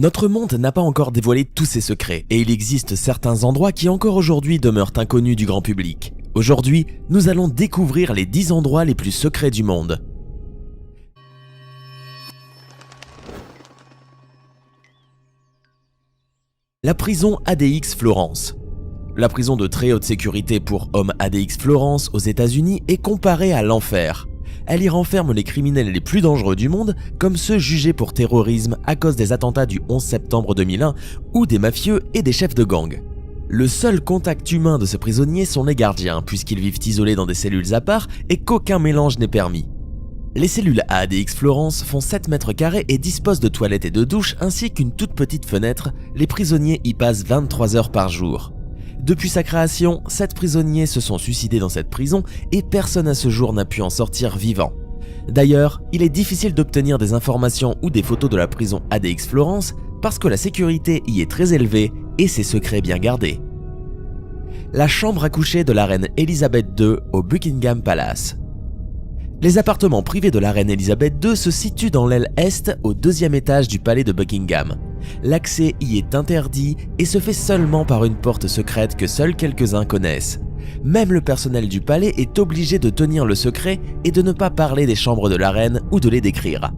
Notre monde n'a pas encore dévoilé tous ses secrets et il existe certains endroits qui encore aujourd'hui demeurent inconnus du grand public. Aujourd'hui, nous allons découvrir les 10 endroits les plus secrets du monde. La prison ADX Florence. La prison de très haute sécurité pour hommes ADX Florence aux États-Unis est comparée à l'enfer. Elle y renferme les criminels les plus dangereux du monde, comme ceux jugés pour terrorisme à cause des attentats du 11 septembre 2001 ou des mafieux et des chefs de gang. Le seul contact humain de ce prisonnier sont les gardiens, puisqu'ils vivent isolés dans des cellules à part et qu'aucun mélange n'est permis. Les cellules à ADX Florence font 7 mètres carrés et disposent de toilettes et de douches ainsi qu'une toute petite fenêtre. Les prisonniers y passent 23 heures par jour. Depuis sa création, 7 prisonniers se sont suicidés dans cette prison et personne à ce jour n'a pu en sortir vivant. D'ailleurs, il est difficile d'obtenir des informations ou des photos de la prison ADX Florence parce que la sécurité y est très élevée et ses secrets bien gardés. La chambre à coucher de la reine Elisabeth II au Buckingham Palace. Les appartements privés de la reine Elisabeth II se situent dans l'aile est au 2e étage du palais de Buckingham. L'accès y est interdit et se fait seulement par une porte secrète que seuls quelques-uns connaissent. Même le personnel du palais est obligé de tenir le secret et de ne pas parler des chambres de la reine ou de les décrire.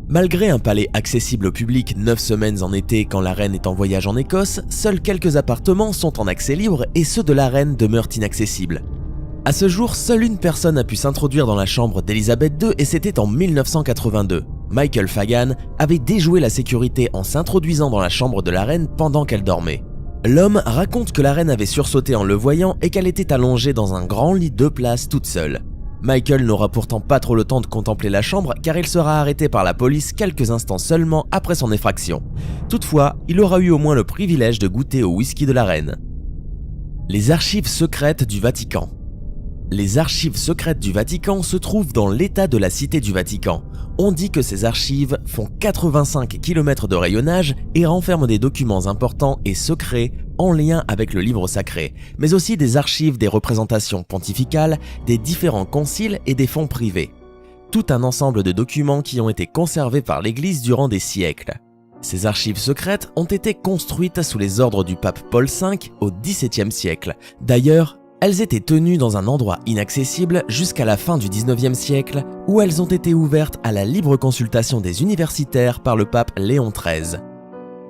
Malgré un palais accessible au public 9 semaines en été quand la reine est en voyage en Écosse, seuls quelques appartements sont en accès libre et ceux de la reine demeurent inaccessibles. À ce jour, seule une personne a pu s'introduire dans la chambre d'Elisabeth II et c'était en 1982. Michael Fagan avait déjoué la sécurité en s'introduisant dans la chambre de la reine pendant qu'elle dormait. L'homme raconte que la reine avait sursauté en le voyant et qu'elle était allongée dans un grand lit 2 places toute seule. Michael n'aura pourtant pas trop le temps de contempler la chambre car il sera arrêté par la police quelques instants seulement après son effraction. Toutefois, il aura eu au moins le privilège de goûter au whisky de la reine. Les archives secrètes du Vatican. Les archives secrètes du Vatican se trouvent dans l'état de la Cité du Vatican. On dit que ces archives font 85 km de rayonnage et renferment des documents importants et secrets en lien avec le livre sacré, mais aussi des archives des représentations pontificales, des différents conciles et des fonds privés. Tout un ensemble de documents qui ont été conservés par l'Église durant des siècles. Ces archives secrètes ont été construites sous les ordres du pape Paul V au XVIIe siècle. D'ailleurs, elles étaient tenues dans un endroit inaccessible jusqu'à la fin du XIXe siècle où elles ont été ouvertes à la libre consultation des universitaires par le pape Léon XIII.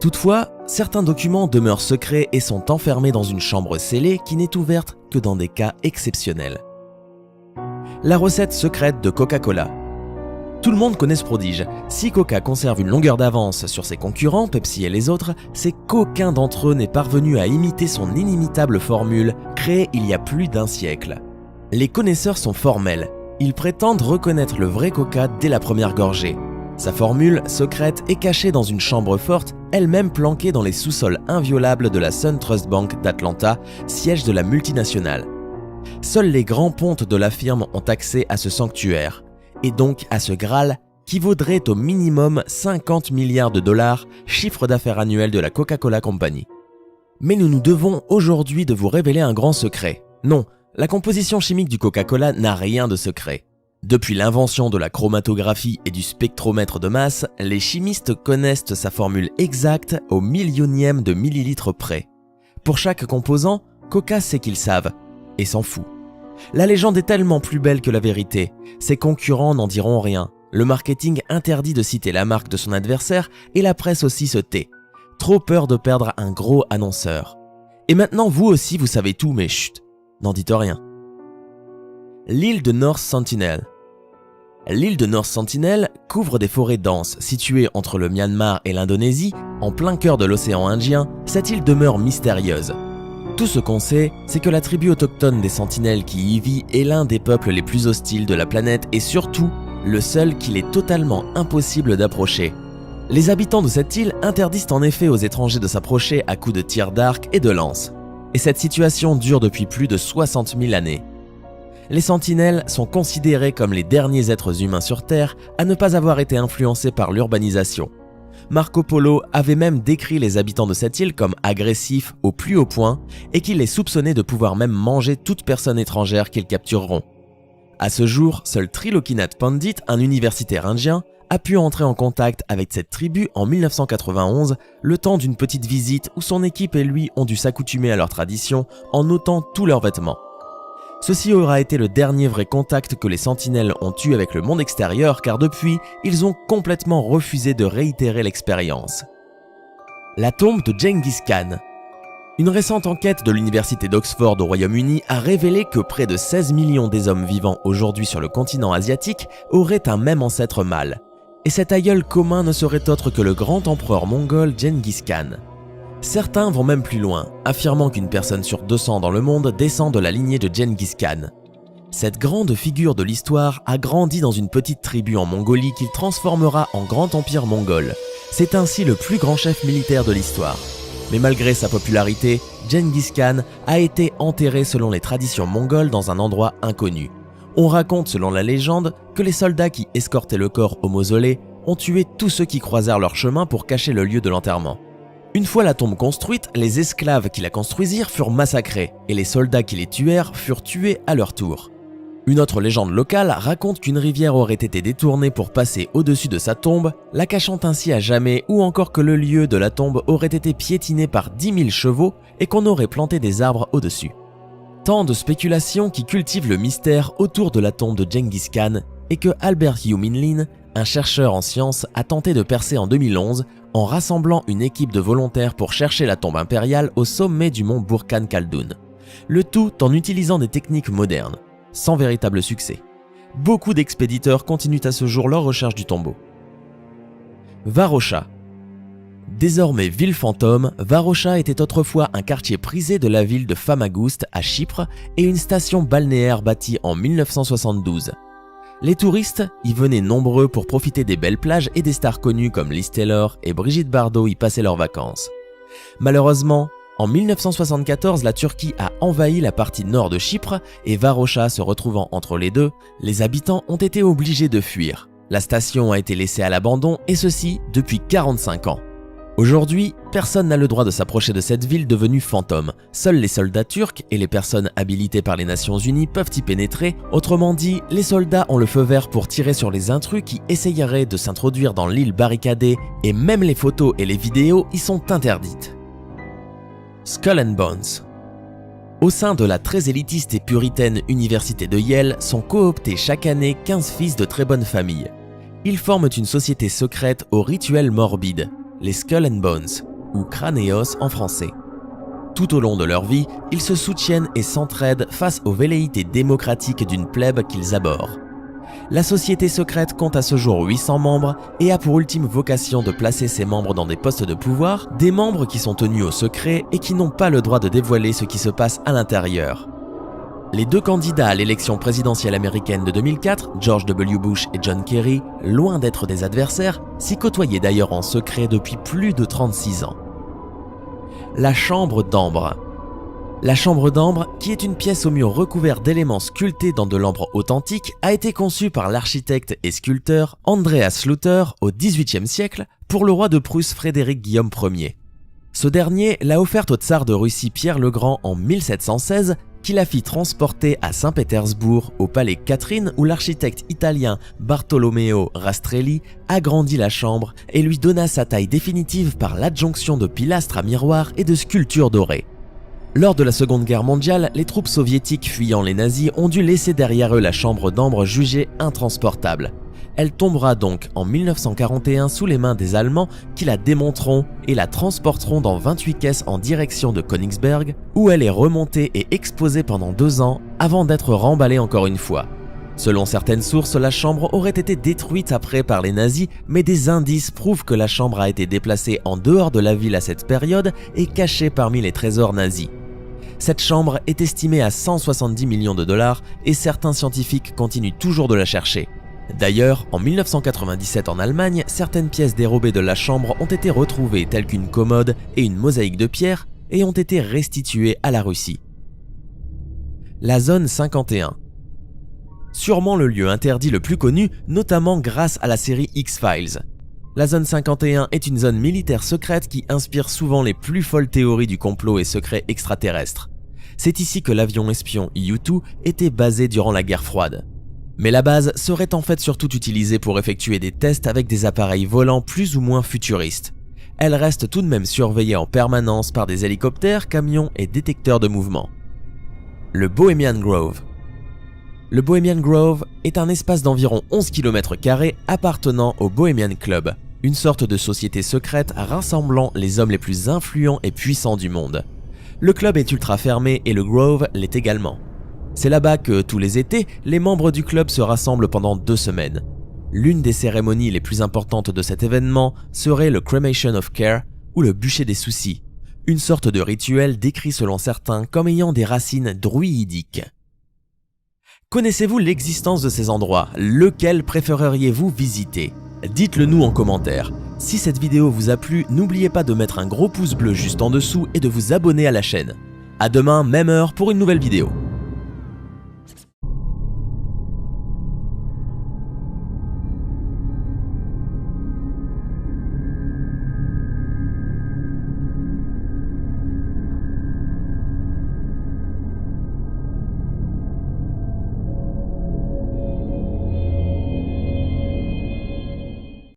Toutefois, certains documents demeurent secrets et sont enfermés dans une chambre scellée qui n'est ouverte que dans des cas exceptionnels. La recette secrète de Coca-Cola. Tout le monde connaît ce prodige. Si Coca conserve une longueur d'avance sur ses concurrents, Pepsi et les autres, c'est qu'aucun d'entre eux n'est parvenu à imiter son inimitable formule créée il y a plus d'1 siècle. Les connaisseurs sont formels. Ils prétendent reconnaître le vrai Coca dès la première gorgée. Sa formule secrète est cachée dans une chambre forte, elle-même planquée dans les sous-sols inviolables de la SunTrust Bank d'Atlanta, siège de la multinationale. Seuls les grands pontes de la firme ont accès à ce sanctuaire. Et donc à ce Graal qui vaudrait au minimum 50 milliards de dollars, chiffre d'affaires annuel de la Coca-Cola Company. Mais nous nous devons aujourd'hui de vous révéler un grand secret. Non, la composition chimique du Coca-Cola n'a rien de secret. Depuis l'invention de la chromatographie et du spectromètre de masse, les chimistes connaissent sa formule exacte au millionième de millilitre près. Pour chaque composant, Coca sait qu'ils savent et s'en fout. La légende est tellement plus belle que la vérité. Ses concurrents n'en diront rien. Le marketing interdit de citer la marque de son adversaire et la presse aussi se tait. Trop peur de perdre un gros annonceur. Et maintenant vous aussi vous savez tout mais chut, n'en dites rien. L'île de North Sentinel. L'île de North Sentinel couvre des forêts denses situées entre le Myanmar et l'Indonésie, en plein cœur de l'océan Indien. Cette île demeure mystérieuse. Tout ce qu'on sait, c'est que la tribu autochtone des Sentinelles qui y vit est l'un des peuples les plus hostiles de la planète et surtout, le seul qu'il est totalement impossible d'approcher. Les habitants de cette île interdisent en effet aux étrangers de s'approcher à coups de tirs d'arc et de lances. Et cette situation dure depuis plus de 60 000 années. Les Sentinelles sont considérés comme les derniers êtres humains sur Terre à ne pas avoir été influencés par l'urbanisation. Marco Polo avait même décrit les habitants de cette île comme agressifs au plus haut point et qu'il est soupçonné de pouvoir même manger toute personne étrangère qu'ils captureront. À ce jour, seul Trilokinath Pandit, un universitaire indien, a pu entrer en contact avec cette tribu en 1991, le temps d'une petite visite où son équipe et lui ont dû s'accoutumer à leurs traditions en ôtant tous leurs vêtements. Ceci aura été le dernier vrai contact que les sentinelles ont eu avec le monde extérieur car depuis, ils ont complètement refusé de réitérer l'expérience. La tombe de Genghis Khan. Une récente enquête de l'université d'Oxford au Royaume-Uni a révélé que près de 16 millions des hommes vivant aujourd'hui sur le continent asiatique auraient un même ancêtre mâle. Et cet aïeul commun ne serait autre que le grand empereur mongol Genghis Khan. Certains vont même plus loin, affirmant qu'une personne sur 200 dans le monde descend de la lignée de Genghis Khan. Cette grande figure de l'histoire a grandi dans une petite tribu en Mongolie qu'il transformera en grand empire mongol. C'est ainsi le plus grand chef militaire de l'histoire. Mais malgré sa popularité, Genghis Khan a été enterré selon les traditions mongoles dans un endroit inconnu. On raconte selon la légende que les soldats qui escortaient le corps au mausolée ont tué tous ceux qui croisèrent leur chemin pour cacher le lieu de l'enterrement. Une fois la tombe construite, les esclaves qui la construisirent furent massacrés et les soldats qui les tuèrent furent tués à leur tour. Une autre légende locale raconte qu'une rivière aurait été détournée pour passer au-dessus de sa tombe, la cachant ainsi à jamais, ou encore que le lieu de la tombe aurait été piétiné par 10 000 chevaux et qu'on aurait planté des arbres au-dessus. Tant de spéculations qui cultivent le mystère autour de la tombe de Genghis Khan et que Albert Hugh Minlin, un chercheur en sciences, a tenté de percer en 2011 en rassemblant une équipe de volontaires pour chercher la tombe impériale au sommet du mont Burkhan Khaldun. Le tout en utilisant des techniques modernes, sans véritable succès. Beaucoup d'expéditeurs continuent à ce jour leur recherche du tombeau. Varosha. Désormais ville fantôme, Varosha était autrefois un quartier prisé de la ville de Famagoust à Chypre et une station balnéaire bâtie en 1972. Les touristes y venaient nombreux pour profiter des belles plages et des stars connues comme Liz Taylor et Brigitte Bardot y passaient leurs vacances. Malheureusement, en 1974, la Turquie a envahi la partie nord de Chypre et Varosha se retrouvant entre les deux, les habitants ont été obligés de fuir. La station a été laissée à l'abandon et ceci depuis 45 ans. Aujourd'hui, personne n'a le droit de s'approcher de cette ville devenue fantôme. Seuls les soldats turcs et les personnes habilitées par les Nations Unies peuvent y pénétrer. Autrement dit, les soldats ont le feu vert pour tirer sur les intrus qui essayeraient de s'introduire dans l'île barricadée et même les photos et les vidéos y sont interdites. Skull and Bones. Au sein de la très élitiste et puritaine université de Yale sont cooptés chaque année 15 fils de très bonne famille. Ils forment une société secrète aux rituels morbides, les Skull and Bones, ou crâne et os en français. Tout au long de leur vie, ils se soutiennent et s'entraident face aux velléités démocratiques d'une plèbe qu'ils abhorrent. La société secrète compte à ce jour 800 membres et a pour ultime vocation de placer ses membres dans des postes de pouvoir, des membres qui sont tenus au secret et qui n'ont pas le droit de dévoiler ce qui se passe à l'intérieur. Les deux candidats à l'élection présidentielle américaine de 2004, George W. Bush et John Kerry, loin d'être des adversaires, s'y côtoyaient d'ailleurs en secret depuis plus de 36 ans. La chambre d'ambre. La chambre d'ambre, qui est une pièce au mur recouvert d'éléments sculptés dans de l'ambre authentique, a été conçue par l'architecte et sculpteur Andreas Schlüter au XVIIIe siècle pour le roi de Prusse Frédéric Guillaume Ier. Ce dernier l'a offerte au tsar de Russie Pierre le Grand en 1716, qui la fit transporter à Saint-Pétersbourg au palais Catherine où l'architecte italien Bartolomeo Rastrelli agrandit la chambre et lui donna sa taille définitive par l'adjonction de pilastres à miroirs et de sculptures dorées. Lors de la Seconde Guerre mondiale, les troupes soviétiques fuyant les nazis ont dû laisser derrière eux la chambre d'ambre jugée intransportable. Elle tombera donc en 1941 sous les mains des Allemands qui la démonteront et la transporteront dans 28 caisses en direction de Königsberg où elle est remontée et exposée pendant 2 ans avant d'être remballée encore une fois. Selon certaines sources, la chambre aurait été détruite après par les nazis, mais des indices prouvent que la chambre a été déplacée en dehors de la ville à cette période et cachée parmi les trésors nazis. Cette chambre est estimée à 170 millions de dollars et certains scientifiques continuent toujours de la chercher. D'ailleurs, en 1997 en Allemagne, certaines pièces dérobées de la chambre ont été retrouvées telles qu'une commode et une mosaïque de pierre et ont été restituées à la Russie. La zone 51. Sûrement le lieu interdit le plus connu, notamment grâce à la série X-Files. La zone 51 est une zone militaire secrète qui inspire souvent les plus folles théories du complot et secret extraterrestre. C'est ici que l'avion espion U-2 était basé durant la guerre froide. Mais la base serait en fait surtout utilisée pour effectuer des tests avec des appareils volants plus ou moins futuristes. Elle reste tout de même surveillée en permanence par des hélicoptères, camions et détecteurs de mouvement. Le Bohemian Grove. Le Bohemian Grove est un espace d'environ 11 km² appartenant au Bohemian Club, une sorte de société secrète rassemblant les hommes les plus influents et puissants du monde. Le club est ultra fermé et le Grove l'est également. C'est là-bas que, tous les étés, les membres du club se rassemblent pendant 2 semaines. L'une des cérémonies les plus importantes de cet événement serait le Cremation of Care ou le bûcher des soucis, une sorte de rituel décrit selon certains comme ayant des racines druidiques. Connaissez-vous l'existence de ces endroits? Lequel préféreriez-vous visiter? Dites-le nous en commentaire. Si cette vidéo vous a plu, n'oubliez pas de mettre un gros pouce bleu juste en dessous et de vous abonner à la chaîne. À demain, même heure pour une nouvelle vidéo.